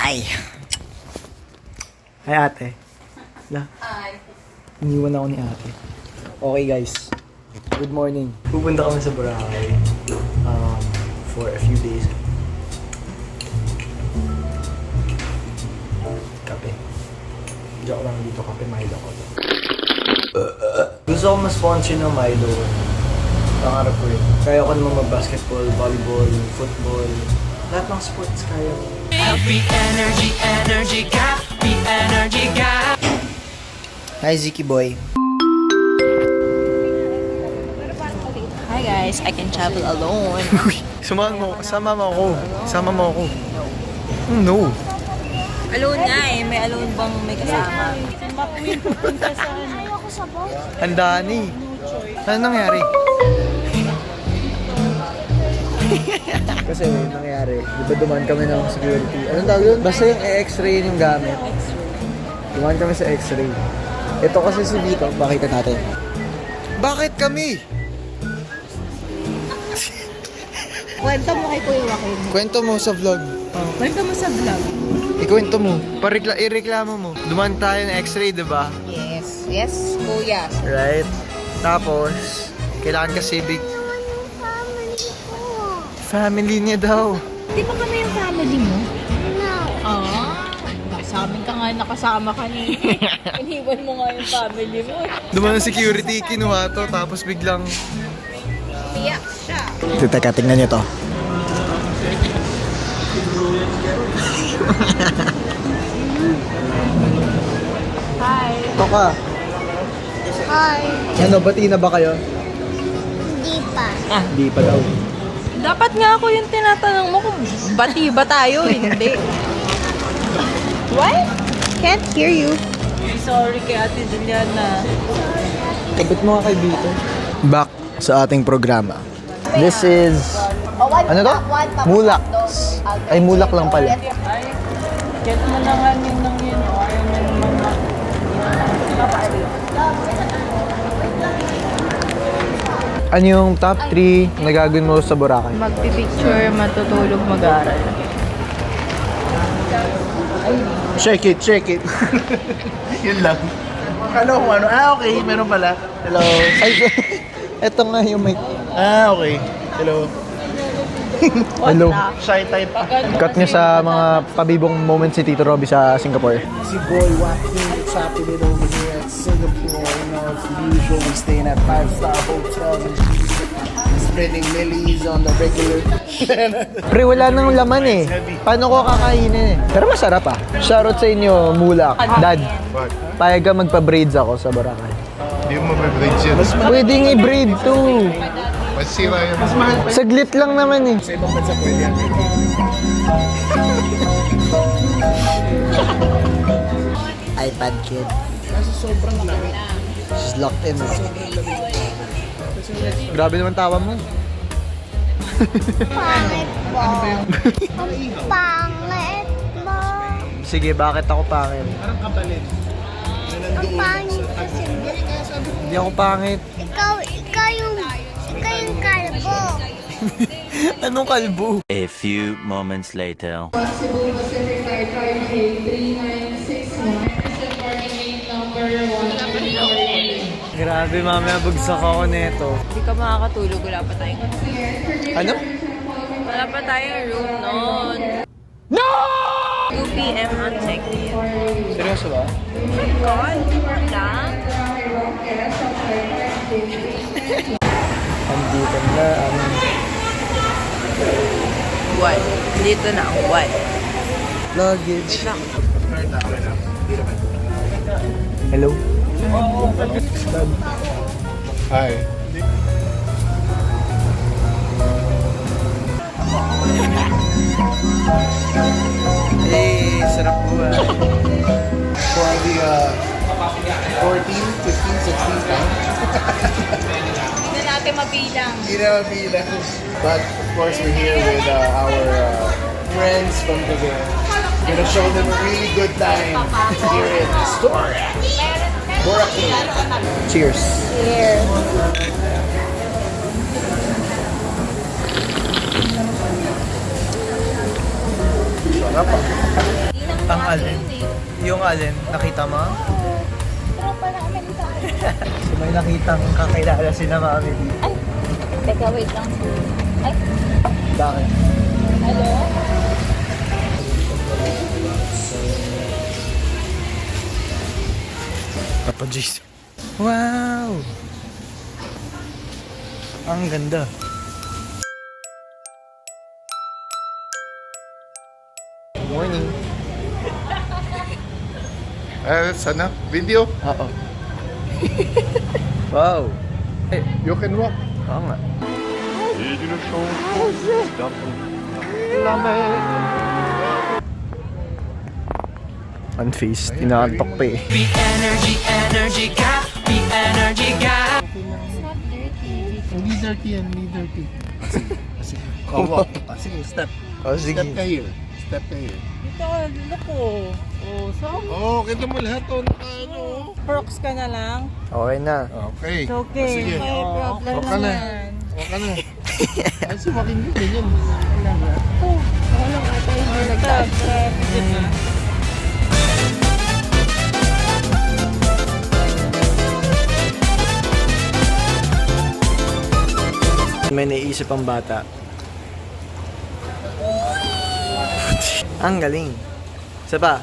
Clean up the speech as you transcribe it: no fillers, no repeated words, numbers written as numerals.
Ay. Hi ate. Hi. Iniwan ako ni ate. Okay guys. Good morning. Pupunta kami sa Boracay. For a few days. Kape. Joke lang dito, kape Milo ko. Gusto ko ma-sponsor ng Milo. Pangarap ko eh. Kaya ko naman mag-basketball, volleyball, football. Lahat ng sports kaya ko. Happy energy, energy gap, the energy gap. Hi Ziki boy. Hi guys, I can travel alone. Sama mo ako. Sama mo ako. No. Alone nga eh, may alone bang may kasama? Handa ni. Ano nangyari? Kasi nangyari, di ba dumaan kami ng security? Anong tawag yun? Basta yung x-ray yung gamit. Dumaan kami sa x-ray. Ito kasi si Vito, bakit natin? Bakit kami? Kwento mo kay Kuya Joaquin. Kwento mo sa vlog. Kwento mo sa vlog. Ikwento mo. Ireklamo mo. Dumaan tayo ng x-ray, di ba? Yes. Yes, Kuya. Right? Tapos, kailangan kasi big family niya daw. Di ba kami yung family mo? No. Sa amin ka nga nakasama ka ni. Iniwan mo nga yung family mo. Dumaan ng security, kinuha to, tapos biglang... Piyak siya. Teka, tingnan niyo to. Hi. Ito ka. Hi. Ano, bati na ba kayo? Hindi pa. Hindi pa daw. Dapat nga ako yung tinatanong mo kung bati ba tayo, hindi. What? Can't hear you. Sorry kay Ate Juliana. Kabit mo nga kay Vito. Back sa ating programa. This is... Ano to? Mulak. Ay, mulak lang pala. Get mo na nga yun ng yun. Ayaw mo naman Ano yung top 3 na gagawin mo sa Boracay? magpipicture, matutulog, mag-aaral. Shake it. Yun lang. Ano kung ano? Okay, meron pala. Hello. Ay, eto nga yung mic. Okay. Hello. Hello. Shy type. Cut niya sa mga pabibong moments si Tito Robby sa Singapore. Si Boy Joaquin, it's happening over here at Singapore. You know, it's usual. We're staying at 5-star hotels and spreading lilies on the regular. Pre, wala nang laman eh. Paano ko kakainin eh? Pero masarap ah. Shoutout sa inyo, Mulak. Dad, payag ka magpa-braids ako sa Boracay. Hindi mo mabibraids yun. Pwedeng i-braid too. Masira yun. Saglit lang naman eh. Sa ibang bansa pwede yan. iPad kid. She's locked in. Grabe naman tawa mo. Pangit po. Ang pangit mo. Sige, bakit ako pangit? Parang kapalit. Ang pangit kasi. Hindi ako pangit. Ikaw yung kalbo. Anong kalbo? A few moments later. Grabe, mamaya bagsak ako nito. Hindi ka makakatulog, wala pa tayong Ano? Wala pa tayong room noon. No! 2 p.m. on check-in. Seryoso ba? God, lang. Andito na ang What? Dito na ang what? luggage. Hello? Hi. Hey, sarap buhay. Probably 14, 15, 16 pounds. Hindi na natin mabilang. Hindi na mabilang. But of course we're here with our friends from Quebec. Gonna show them a really good time here in Astoria. Boracay. Cheers. Sarap ah. Ang alin? Yung alin? Nakita mo? Tropa na kami dito. So may nakitang kakilala si na mami dito. Ay, teka, wait lang. Ay, Bakit? hello? Papa Jason. Wow! Ang ganda. Morning. Sana? Video? Oo. Wow. Eh, You can walk. oo nga. Unfaced. Inaantok pa eh. Be energy, energy gap. Be energy gap. Hindi dirty yan, hindi dirty. Sige. Oh, walk. Sige, step. Oh, sige. Step ka here. Step ka here. Dito, loko. Oh, so, Oh, kita mo lahat to. Ano? Crocs ka na lang. Okay na. Okay. Okay. Sige. May problem Walk ka na. naman. Walk ka na. Ay, sumakin yun. Ganyan. Walang ito yung nagtag. May naiisip ang bata. Ang galing. Isa pa.